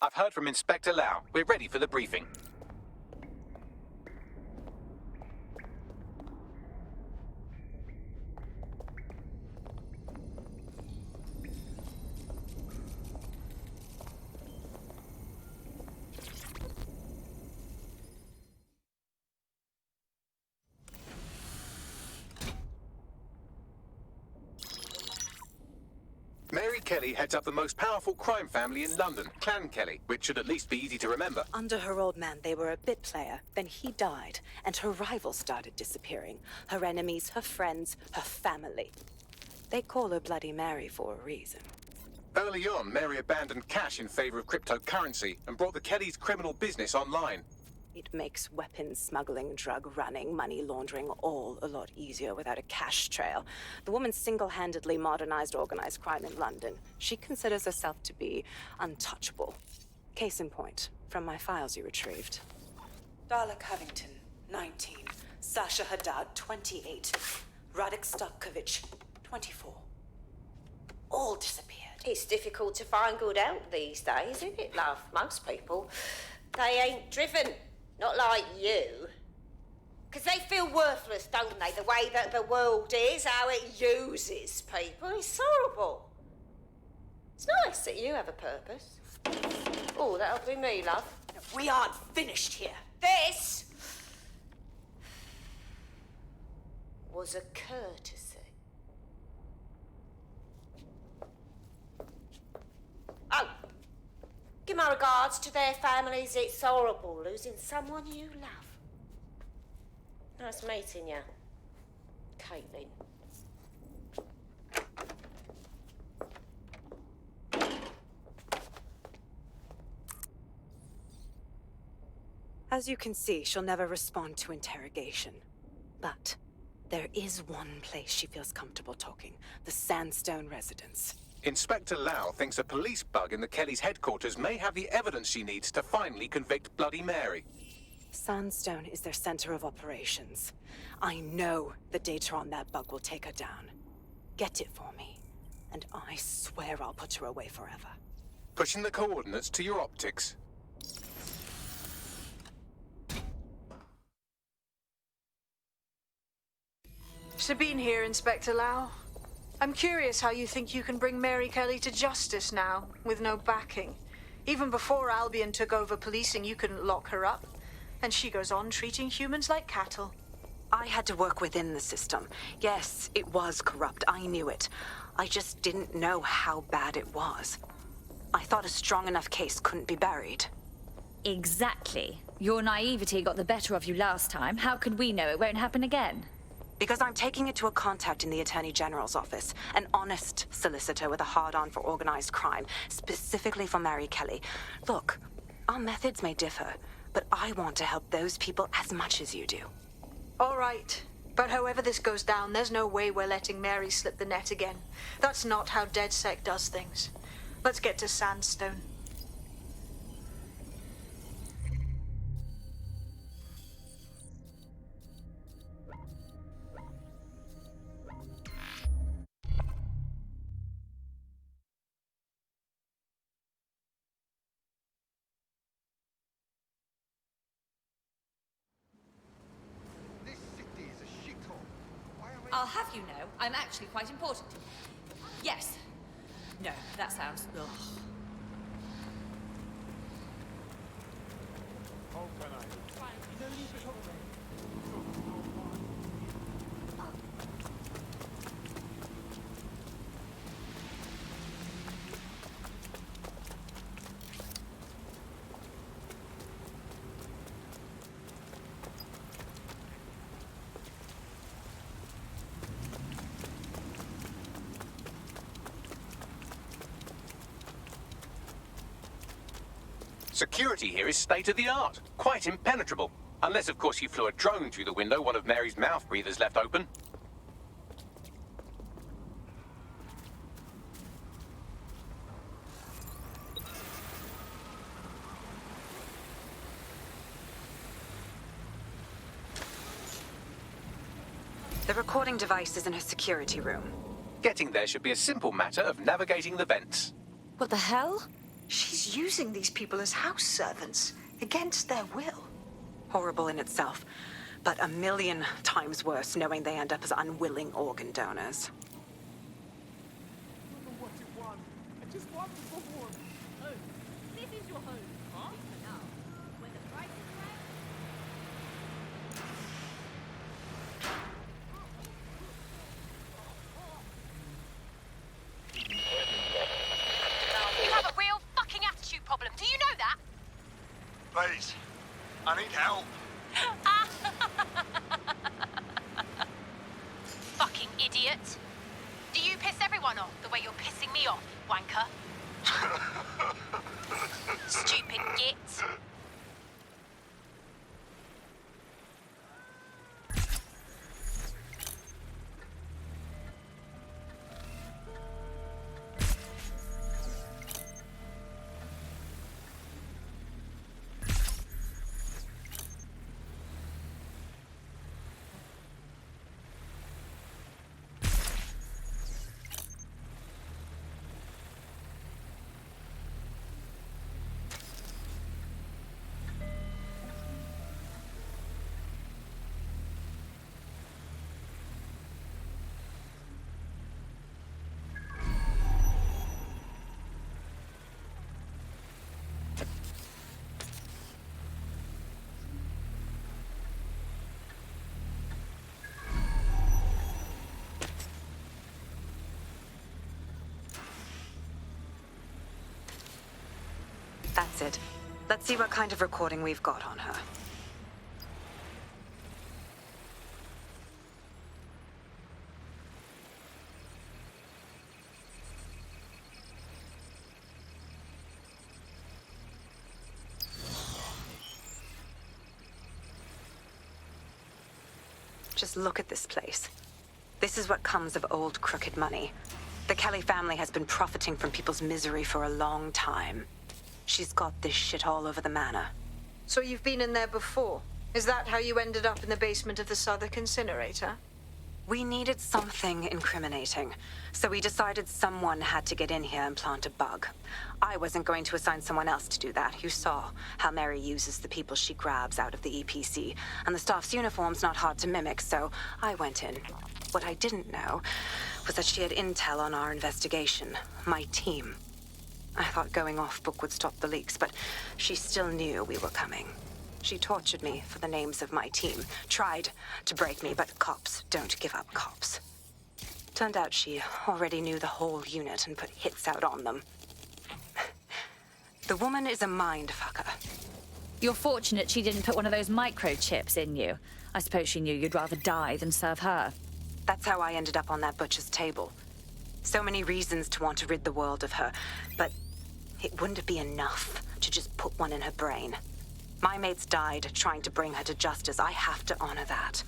I've heard from Inspector Lau. We're ready for the briefing. Mary Kelly heads up the most powerful crime family in London, Clan Kelly, which should at least be easy to remember. Under her old man, they were a bit player. Then he died, and her rivals started disappearing. Her enemies, her friends, her family. They call her Bloody Mary for a reason. Early on, Mary abandoned cash in favor of cryptocurrency and brought the Kellys' criminal business online. It makes weapons smuggling, drug running, money laundering all a lot easier without a cash trail. The woman single-handedly modernized organized crime in London. She considers herself to be untouchable. Case in point, from my files you retrieved. Darla Covington, 19. Sasha Haddad, 28. Radek Stokovich, 24. All disappeared. It's difficult to find good help these days, isn't it, love? Most people, they ain't driven. Not like you. Because they feel worthless, don't they? The way that the world is, how it uses people. It's horrible. It's nice that you have a purpose. Oh, that'll be me, love. We aren't finished here. This was a courtesy. Oh. Give my regards to their families. It's horrible losing someone you love. Nice meeting you, Caitlin. As you can see, she'll never respond to interrogation. But there is one place she feels comfortable talking. The Sandstone residence. Inspector Lau thinks a police bug in the Kellys' headquarters may have the evidence she needs to finally convict Bloody Mary. Sandstone is their center of operations. I know the data on that bug will take her down. Get it for me, and I swear I'll put her away forever. Pushing the coordinates to your optics. Sabine here, Inspector Lau. I'm curious how you think you can bring Mary Kelly to justice now, with no backing. Even before Albion took over policing, you couldn't lock her up. And she goes on treating humans like cattle. I had to work within the system. Yes, it was corrupt. I knew it. I just didn't know how bad it was. I thought a strong enough case couldn't be buried. Exactly. Your naivety got the better of you last time. How can we know it won't happen again? Because I'm taking it to a contact in the Attorney General's office. An honest solicitor with a hard-on for organized crime, specifically for Mary Kelly. Look, our methods may differ, but I want to help those people as much as you do. All right. But however this goes down, there's no way we're letting Mary slip the net again. That's not how DedSec does things. Let's get to Sandstone. I'll have you know, I'm actually quite important. Yes. No, that sounds... Ugh. Security here is state-of-the-art, quite impenetrable. Unless, of course, you flew a drone through the window one of Mary's mouth breathers left open. The recording device is in her security room. Getting there should be a simple matter of navigating the vents. What the hell? She's using these people as house servants, against their will. Horrible in itself, but a million times worse knowing they end up as unwilling organ donors. You have a real fucking attitude problem. Do you know that? Please, I need help. Fucking idiot. Do you piss everyone off the way you're pissing me off, wanker? Stupid git. That's it. Let's see what kind of recording we've got on her. Just look at this place. This is what comes of old crooked money. The Kelly family has been profiting from people's misery for a long time. She's got this shit all over the manor. So you've been in there before? Is that how you ended up in the basement of the Southwark incinerator? We needed something incriminating, so we decided someone had to get in here and plant a bug. I wasn't going to assign someone else to do that. You saw how Mary uses the people she grabs out of the EPC, and the staff's uniform's not hard to mimic, so I went in. What I didn't know was that she had intel on our investigation, my team. I thought going off book would stop the leaks, but she still knew we were coming. She tortured me for the names of my team, tried to break me, but cops don't give up cops. Turned out she already knew the whole unit and put hits out on them. The woman is a mindfucker. You're fortunate she didn't put one of those microchips in you. I suppose she knew you'd rather die than serve her. That's how I ended up on that butcher's table. So many reasons to want to rid the world of her, but it wouldn't be enough to just put one in her brain. My mates died trying to bring her to justice. I have to honor that.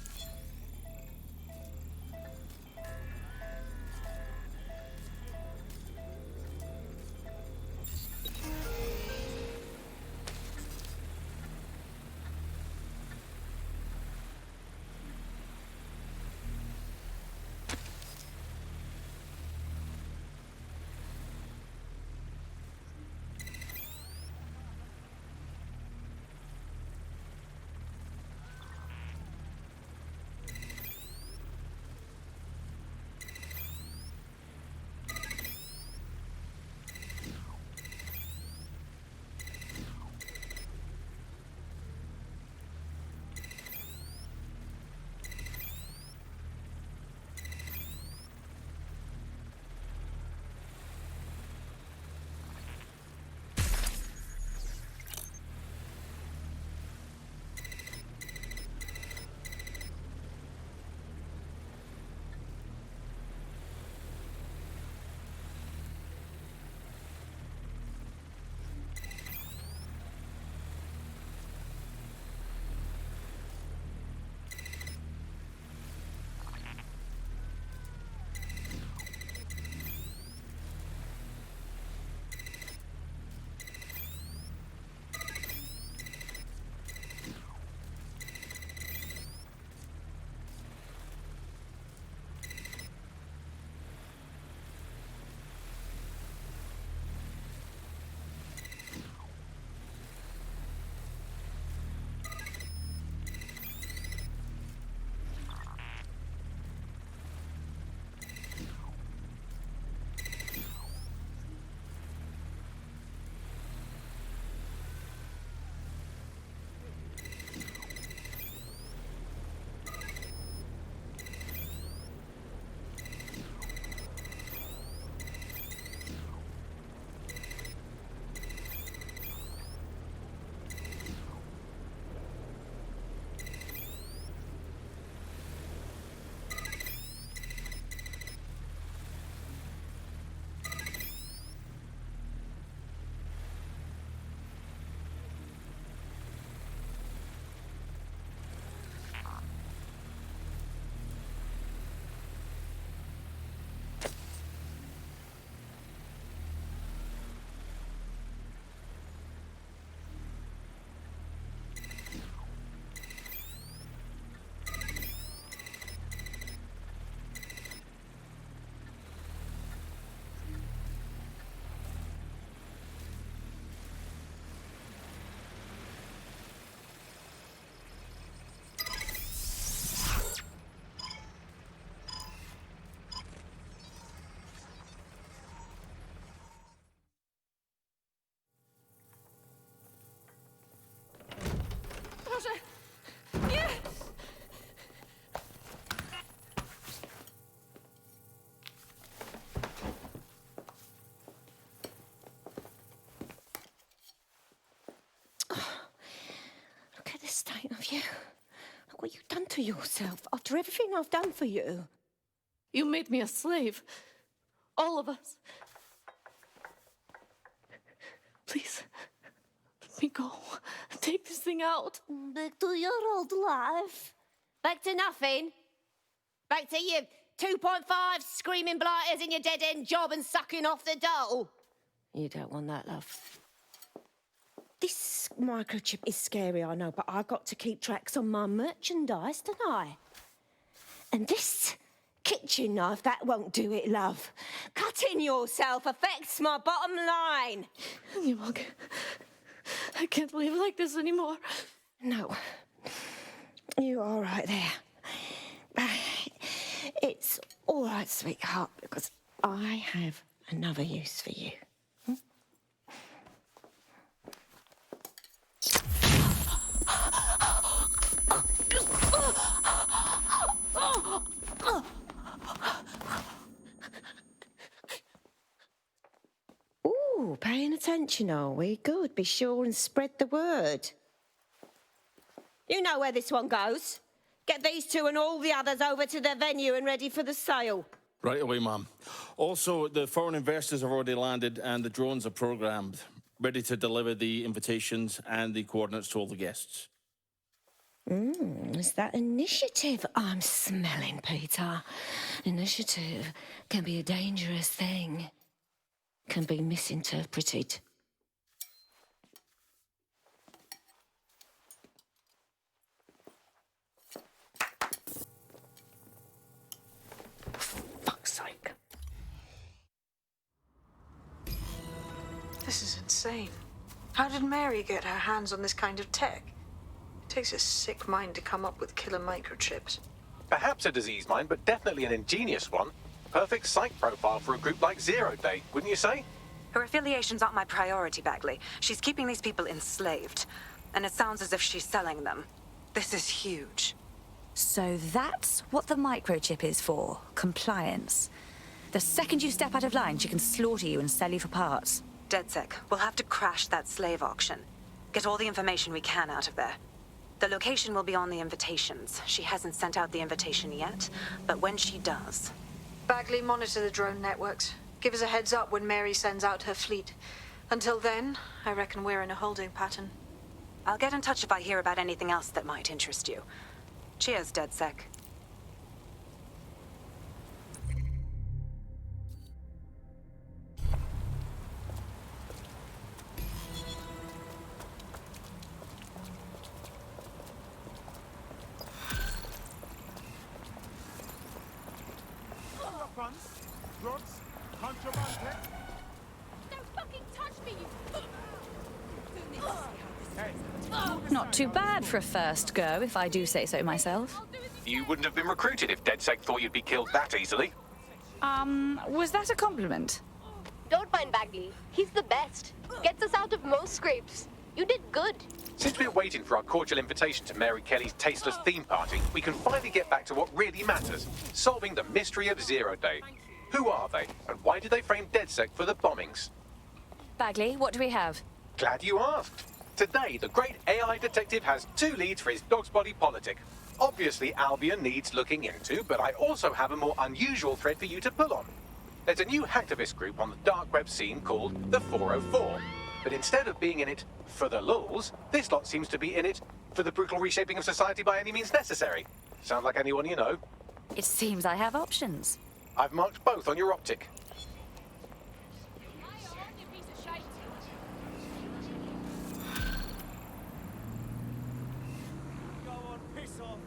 Have you? What have you done to yourself after everything I've done for you? You made me a slave. All of us. Please, let me go. Take this thing out. Back to your old life. Back to nothing. Back to you 2.5 screaming blighters in your dead-end job and sucking off the dole. You don't want that, love. This microchip is scary, I know, but I've got to keep tracks on my merchandise, don't I? And this kitchen knife, that won't do it, love. Cutting yourself affects my bottom line. I can't live like this anymore. No. You're all right there. It's all right, sweetheart, because I have another use for you. Ooh, paying attention, are we? Good. Be sure and spread the word. You know where this one goes. Get these two and all the others over to their venue and ready for the sale. Right away, ma'am. Also, the foreign investors have already landed and the drones are programmed, ready to deliver the invitations and the coordinates to all the guests. Is that initiative I'm smelling, Peter? Initiative can be a dangerous thing. Can be misinterpreted. Fuck's sake. This is insane. How did Mary get her hands on this kind of tech? It takes a sick mind to come up with killer microchips. Perhaps a disease mind, but definitely an ingenious one. Perfect psych profile for a group like Zero Day, wouldn't you say? Her affiliations aren't my priority, Bagley. She's keeping these people enslaved. And it sounds as if she's selling them. This is huge. So that's what the microchip is for. Compliance. The second you step out of line, she can slaughter you and sell you for parts. DedSec, we'll have to crash that slave auction. Get all the information we can out of there. The location will be on the invitations. She hasn't sent out the invitation yet, but when she does... Bagley, monitor the drone networks. Give us a heads up when Mary sends out her fleet. Until then, I reckon we're in a holding pattern. I'll get in touch if I hear about anything else that might interest you. Cheers, DedSec. Drugs, contraband tech. Don't fucking touch me, you... Not too bad for a first go, if I do say so myself. You wouldn't have been recruited if DedSec thought you'd be killed that easily. Was that a compliment? Don't mind Bagley. He's the best. Gets us out of most scrapes. You did good. Since we're waiting for our cordial invitation to Mary Kelly's tasteless theme party, we can finally get back to what really matters, solving the mystery of Zero Day. Who are they, and why did they frame DedSec for the bombings? Bagley, what do we have? Glad you asked. Today, the great AI detective has 2 leads for his dog's body politic. Obviously, Albion needs looking into, but I also have a more unusual thread for you to pull on. There's a new hacktivist group on the dark web scene called the 404. But instead of being in it for the lulz, this lot seems to be in it for the brutal reshaping of society by any means necessary. Sound like anyone you know? It seems I have options. I've marked both on your optic. Go on, piss off.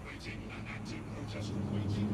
Awaiting an active protest. Awaiting.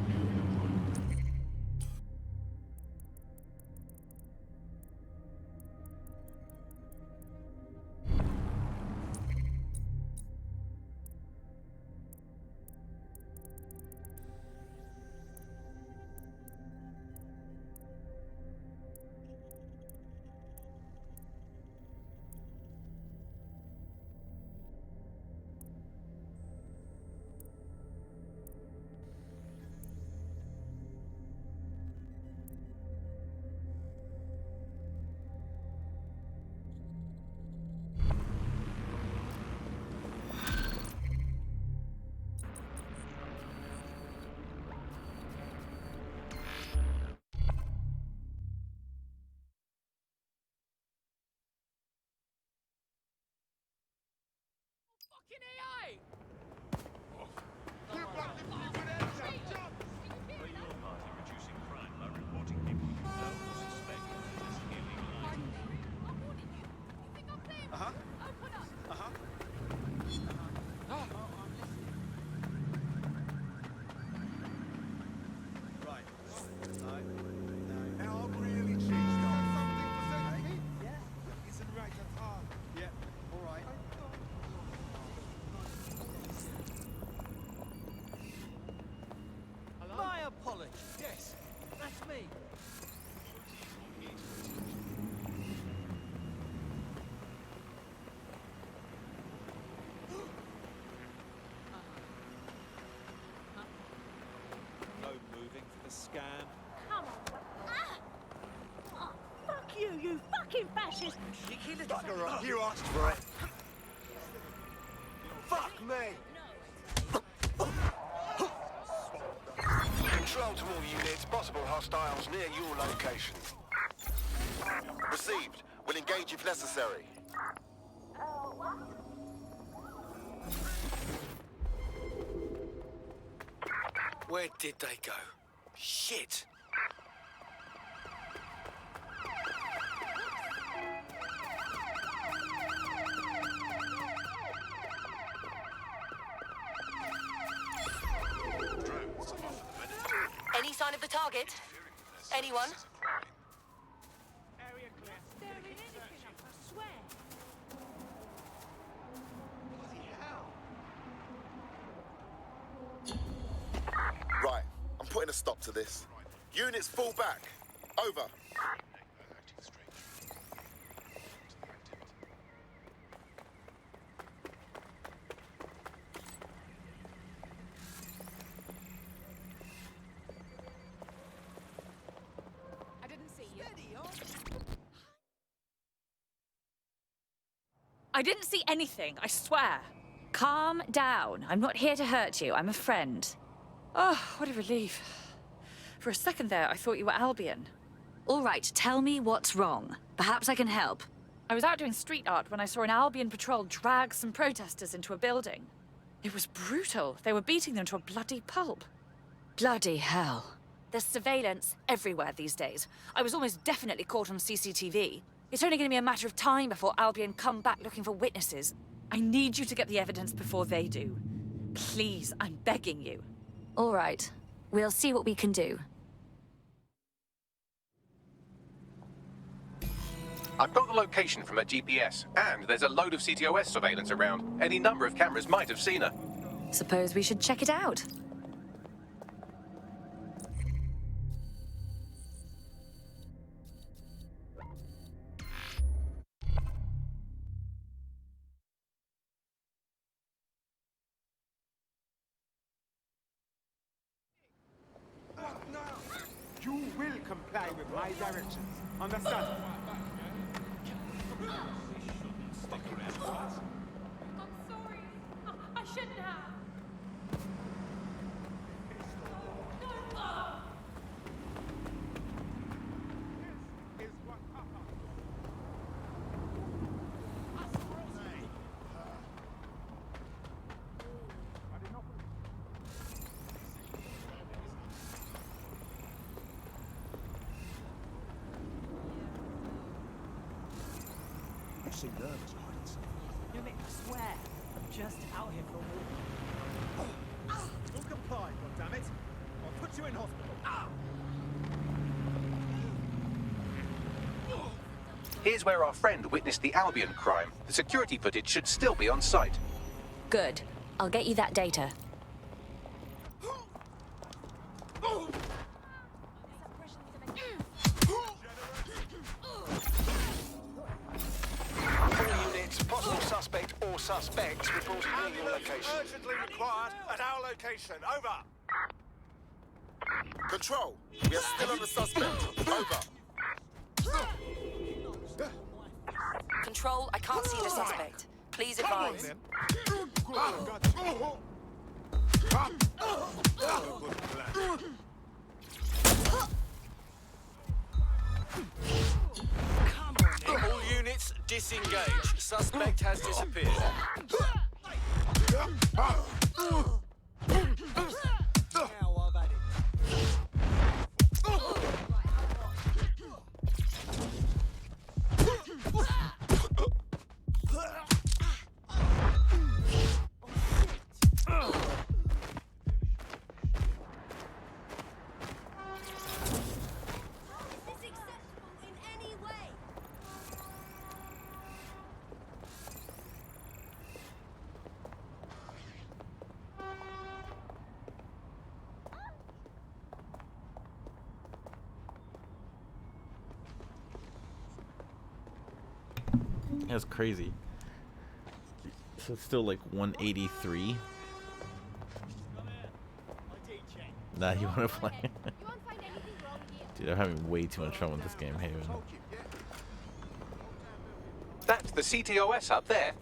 Yes, that's me. No moving for the scan. Come on. Oh, fuck you, you fucking fascist! Bugger up, you asked for it. Fuck me! Control to all units, possible hostiles near your location. Received. We'll engage if necessary. Where did they go? Shit! Any sign of the target? Anyone? Area clear. Staring anything up, I swear. Right. I'm putting a stop to this. Units fall back. Over. I didn't see you. I didn't see anything, I swear. Calm down. I'm not here to hurt you. I'm a friend. Oh, what a relief. For a second there, I thought you were Albion. All right, tell me what's wrong. Perhaps I can help. I was out doing street art when I saw an Albion patrol drag some protesters into a building. It was brutal. They were beating them to a bloody pulp. Bloody hell. There's surveillance everywhere these days. I was almost definitely caught on CCTV. It's only going to be a matter of time before Albion come back looking for witnesses. I need you to get the evidence before they do. Please, I'm begging you. All right. We'll see what we can do. I've got the location from her GPS, and there's a load of CTOS surveillance around. Any number of cameras might have seen her. Suppose we should check it out. You will comply with my directions. Understand? I'm sorry. I shouldn't have. You seem nervous hiding something. You mean, I swear, I'm just out here for a walk. You'll comply, goddammit. I'll put you in hospital. Here's where our friend witnessed the Albion crime. The security footage should still be on site. Good. I'll get you that data. Possible suspect or suspects reported near your location. Urgently required at our location. Over. Control. We are still on the suspect. Over. Control, I can't see the suspect. Please advise. All units, disengage. Suspect has disappeared. That's crazy. So it's still like 183. Nah, you want to play? Dude, I'm having way too much fun with this game, Haven. That's the CTOS up there.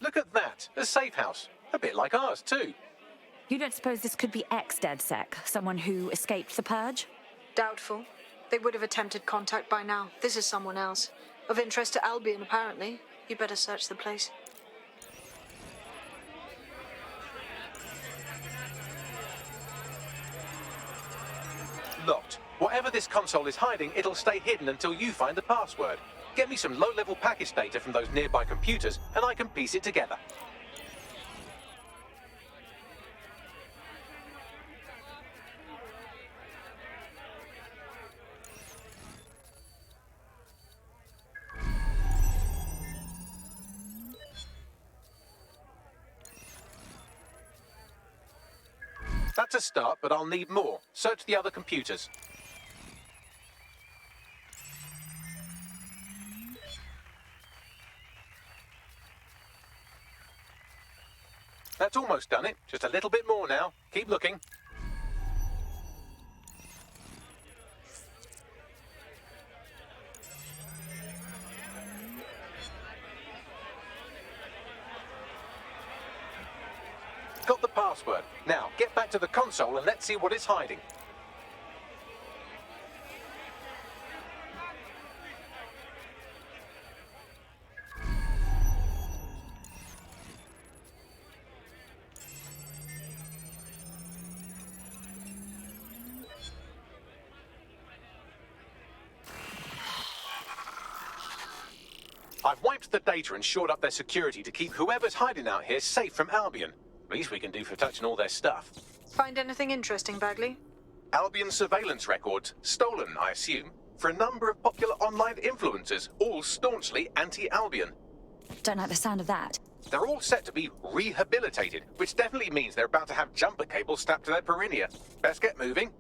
Look at that, a safe house. A bit like ours, too. You don't suppose this could be ex-DedSec, someone who escaped the purge? Doubtful. They would have attempted contact by now. This is someone else. Of interest to Albion, apparently. You'd better search the place. Locked. Whatever this console is hiding, it'll stay hidden until you find the password. Get me some low-level package data from those nearby computers, and I can piece it together. That's a start, but I'll need more. Search the other computers. That's almost done it. Just a little bit more now. Keep looking. Got the password. Now, get back to the console and let's see what it's hiding. I've wiped the data and shored up their security to keep whoever's hiding out here safe from Albion. Least we can do for touching all their stuff. Find anything interesting, Bagley? Albion surveillance records, stolen, I assume, for a number of popular online influencers, all staunchly anti-Albion. Don't like the sound of that. They're all set to be rehabilitated, which definitely means they're about to have jumper cables strapped to their perineum. Best get moving.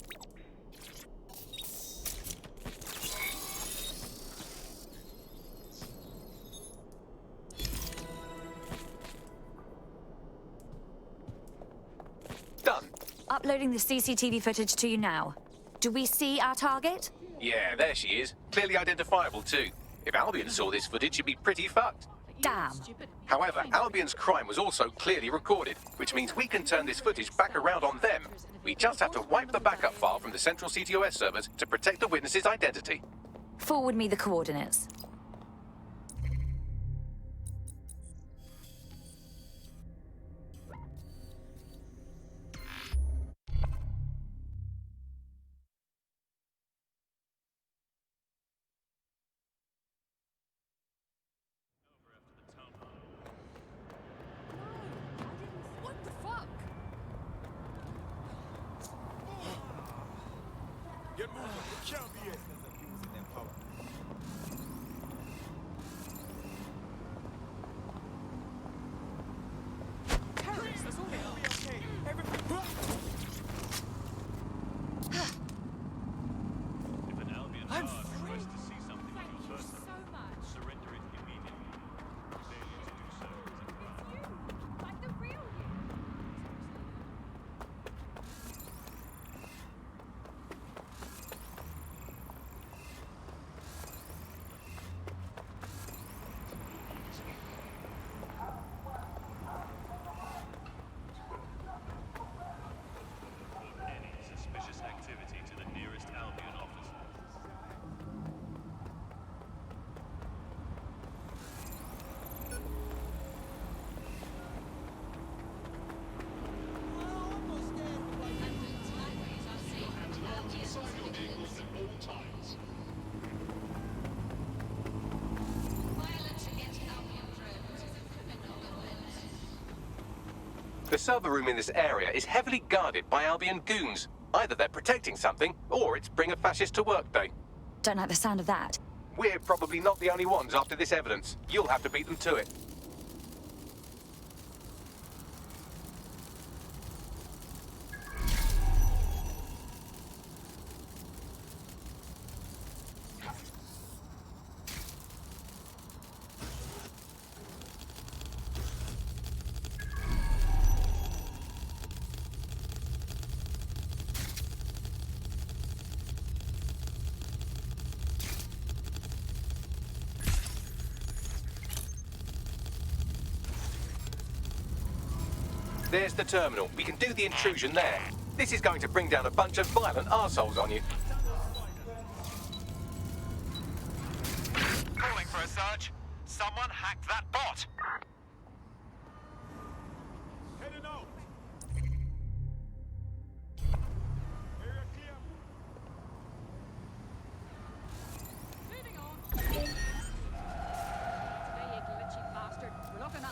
Uploading the CCTV footage to you now. Do we see our target? Yeah, there she is. Clearly identifiable too. If Albion saw this footage, she'd be pretty fucked. Damn. However, Albion's crime was also clearly recorded, which means we can turn this footage back around on them. We just have to wipe the backup file from the central CTOS servers to protect the witness's identity. Forward me the coordinates. Get moving. It can't be it. Abusing their power. Terrorists, that's all. It'll be okay. Everything. If an Albion guard tries to see something of your person, surrender it immediately. Failure to do so is a crime. Like the real you. Report any suspicious activity to the nearest Albion officer. The server room in this area is heavily guarded by Albion goons. Either they're protecting something, or it's Bring a Fascist to Work Day. Don't like the sound of that. We're probably not the only ones after this evidence. You'll have to beat them to it. There's the terminal. We can do the intrusion there. This is going to bring down a bunch of violent arseholes on you. Calling for a search. Someone hacked that bot. Heading out. Area clear. Moving on. Hey, you glitchy bastard. We're looking at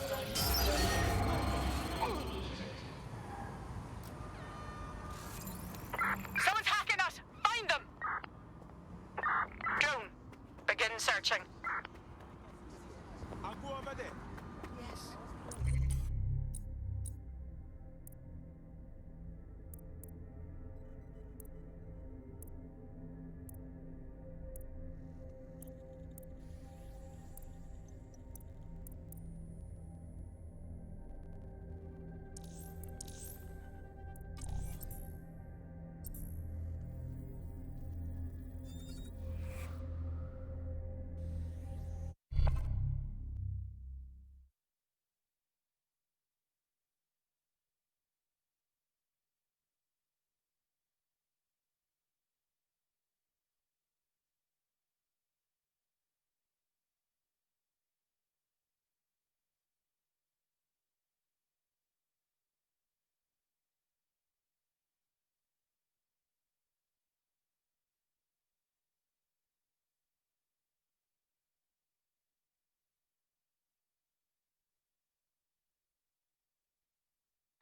Someone's hacking us. Find them. Goon, begin searching. I'll go over there. Yes.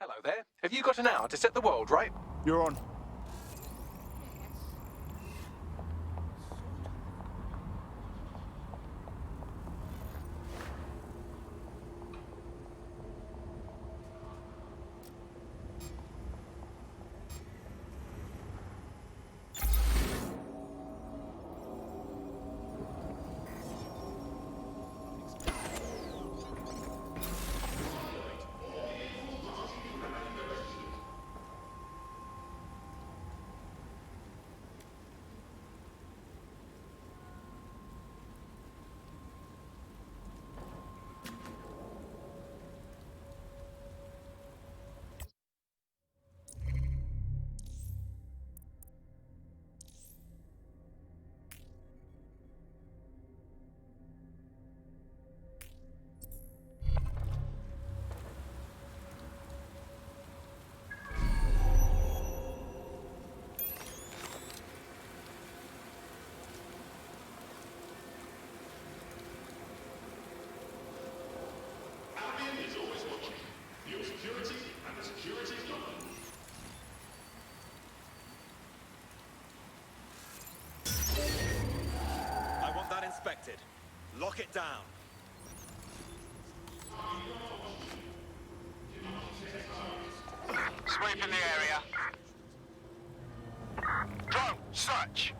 Hello there. Have you got an hour to set the world right? You're on. Lock it down. Sweep in the area. Drone, search.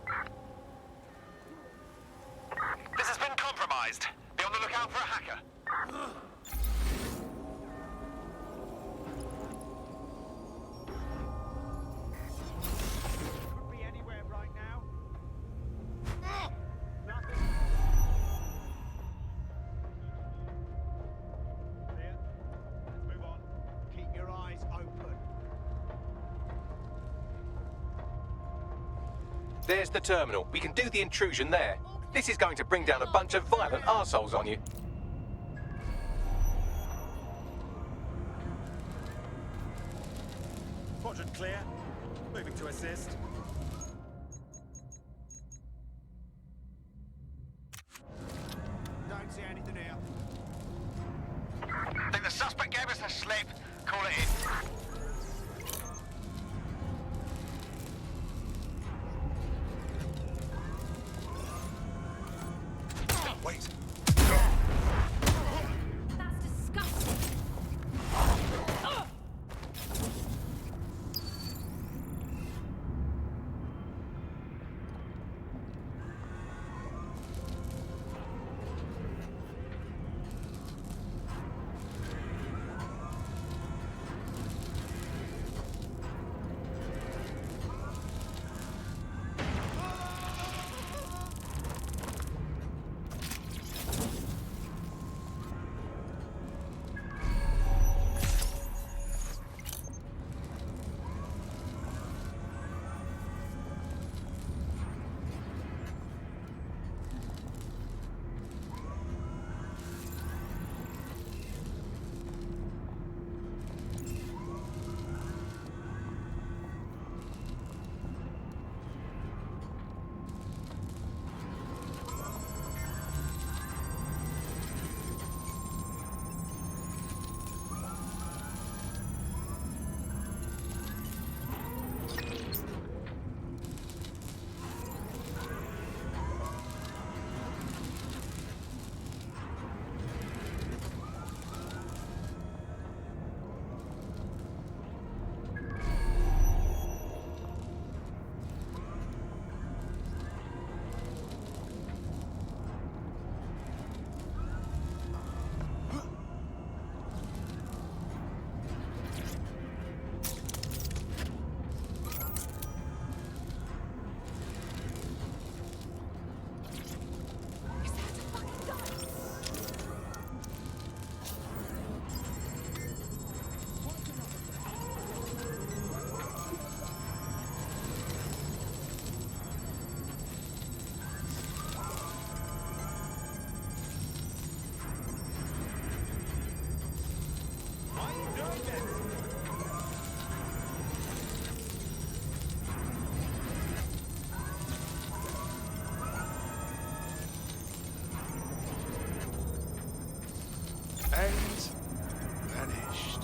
This has been compromised. Be on the lookout for a hacker. Could be anywhere right now. Nothing. Clear. Let's move on. Keep your eyes open. There's the terminal. We can do the intrusion there. This is going to bring down a bunch of violent arseholes on you. Quadrant clear. Moving to assist. Don't see anything here. Think the suspect gave us a slip. Call it in. Wait. That's disgusting. And vanished.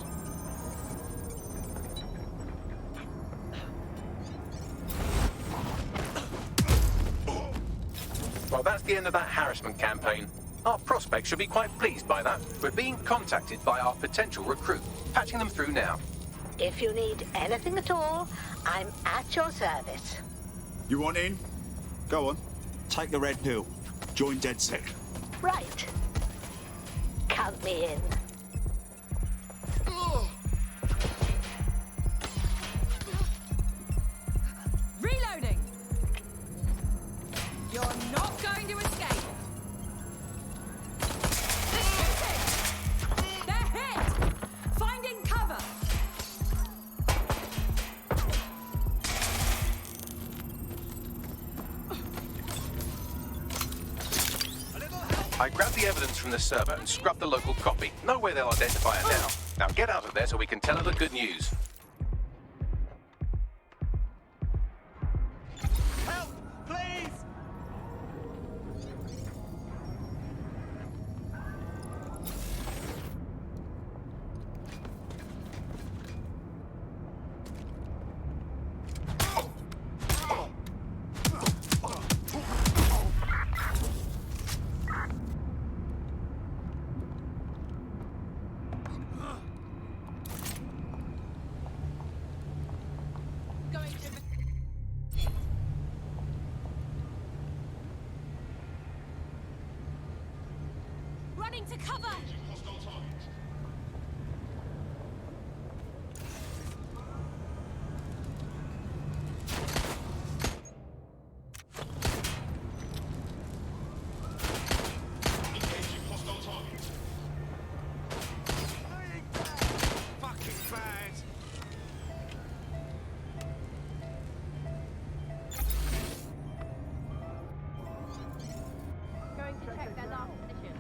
Well, that's the end of that harassment campaign. Our prospects should be quite pleased by that. We're being contacted by our potential recruit. Patching them through now. If you need anything at all, I'm at your service. You want in? Go on. Take the red pill. Join DedSec. Right. Count me in. Reloading! You're not going to escape! They're shooting! They're hit! Finding cover! I grabbed the evidence from the server and scrubbed the local copy. No way they'll identify it now. Now get out of there so we can tell her the good news. Help! Please! running to cover! Going to check their last position.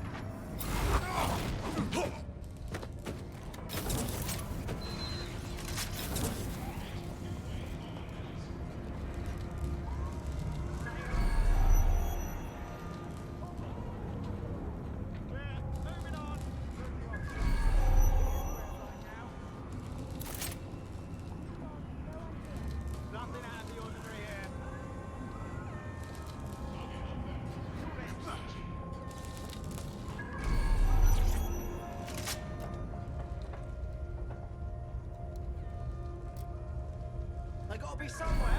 Nothing out of the ordinary here. They gotta be somewhere.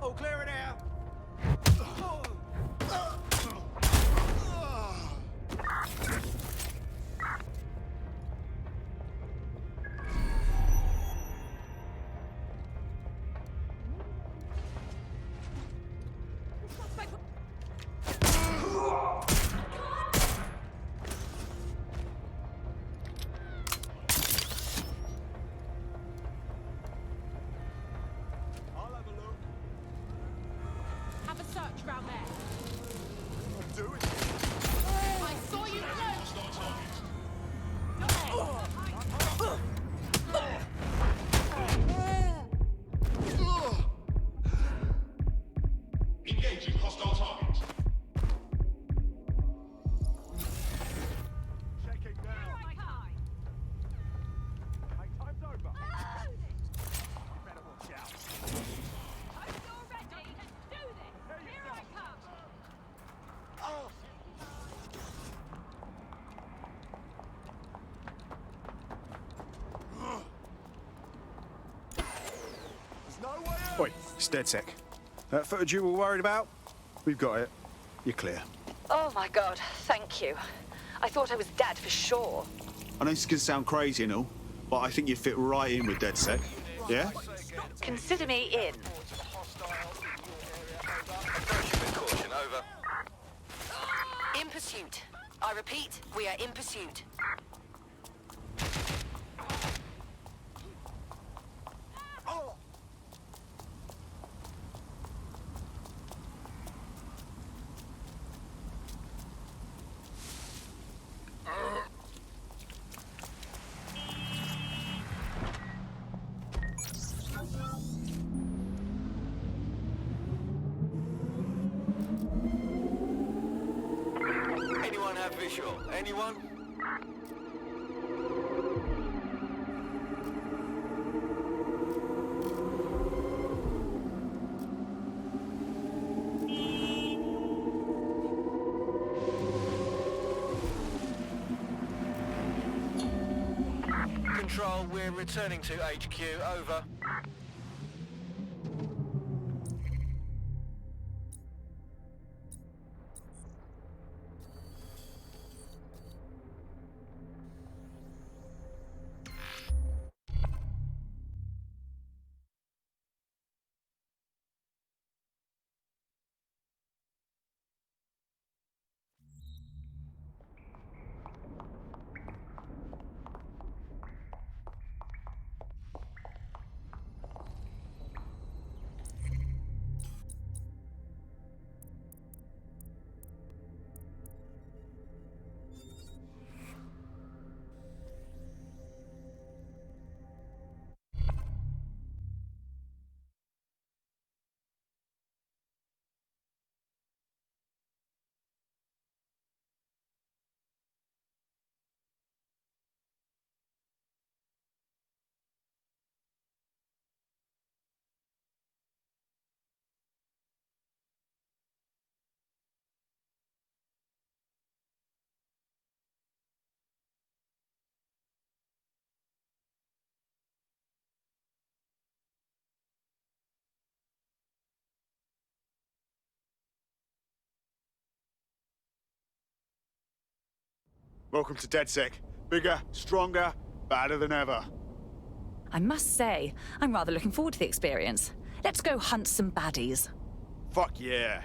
All clear in here. I'll have a look. Have a search round there. I'm doing it. I saw you close! Engaging hostile target. Checking now. Hey, time's over. You better watch out. Hope you're ready. Let's do this! Here I come! Oh. There's no way out. Wait, it's DedSec. That footage you were worried about? We've got it. You're clear. Oh my god, thank you. I thought I was dead for sure. I know this is going to sound crazy and all, but I think you fit right in with DedSec. Yeah? Consider me in. Approaching with caution, over. In pursuit. I repeat, we are in pursuit. Oh. Anyone have visual? Anyone? Control, we're returning to HQ, over. Welcome to DedSec. Bigger, stronger, badder than ever. I must say, I'm rather looking forward to the experience. Let's go hunt some baddies. Fuck yeah.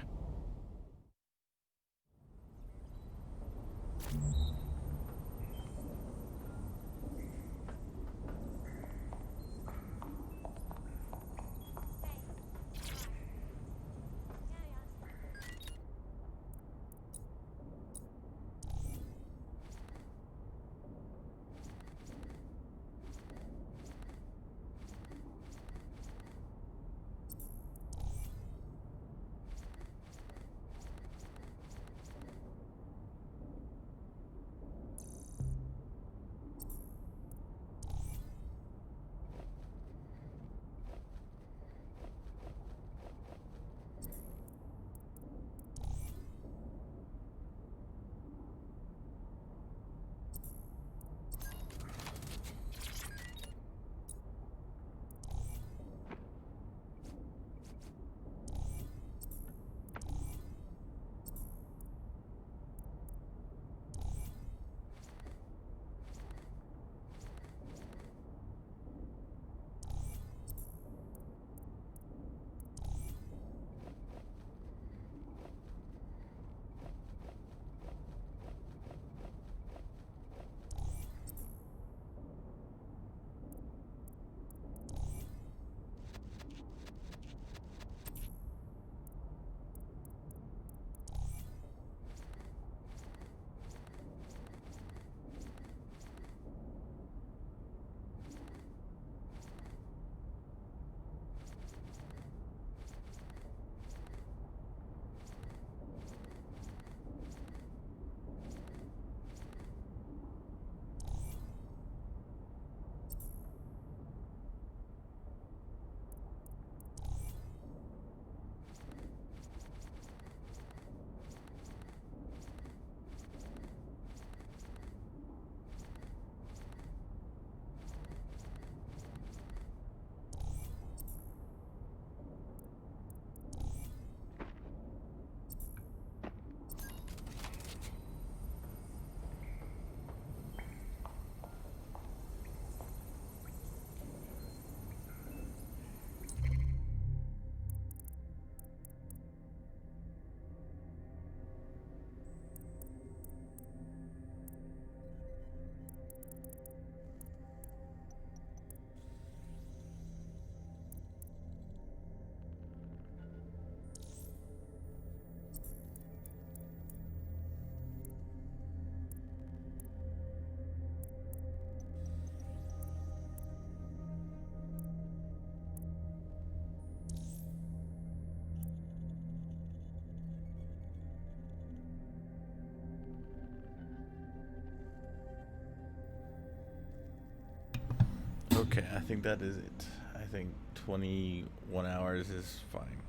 Okay, I think that is it. I think 21 hours is fine.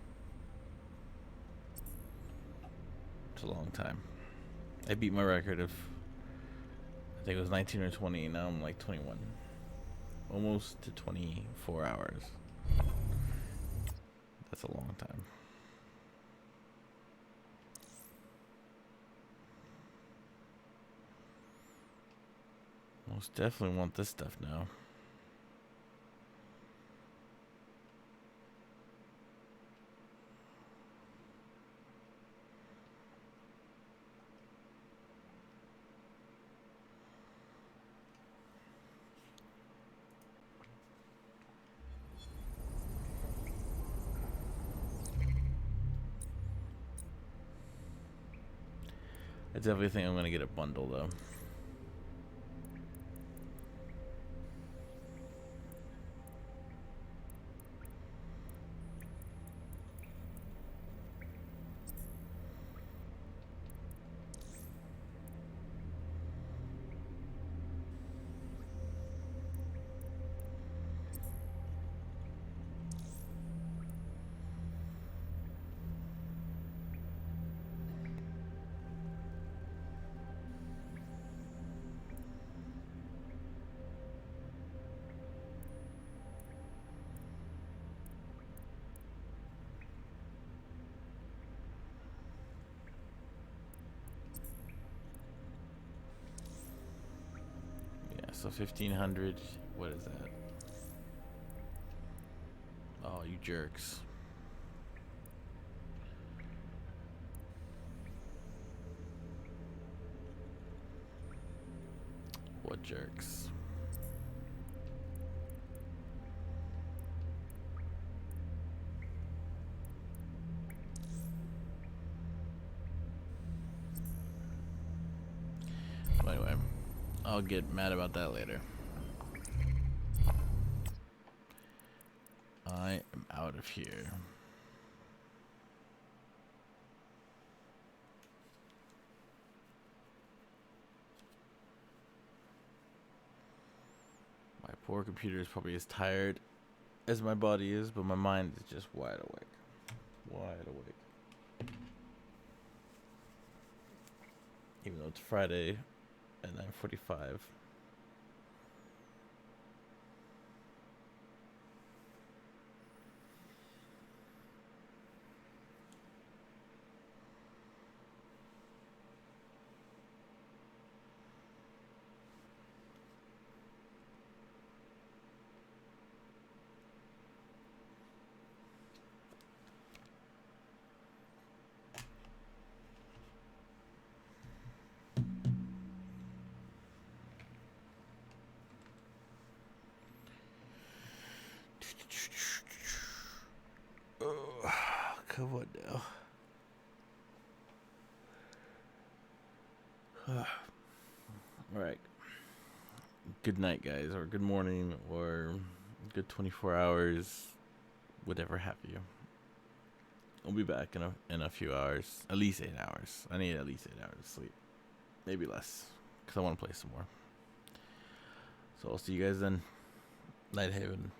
It's a long time. I beat my record of, I think it was 19 or 20, now I'm like 21. Almost to 24 hours. That's a long time. Most definitely want this stuff now. I definitely think I'm gonna get a bundle though. So 1500. What is that? Oh, you jerks. What jerks? Anyway, I'll get mad about that later. I am out of here. My poor computer is probably as tired as my body is, but my mind is just wide awake. Wide awake. Even though it's Friday at 9:45. Oh, come on now. All right. Good night, guys, or good morning, or good 24 hours, whatever have you. I'll be back in a few hours, at least 8 hours. I need at least 8 hours of sleep, maybe less, because I want to play some more. So I'll see you guys then. Night Haven.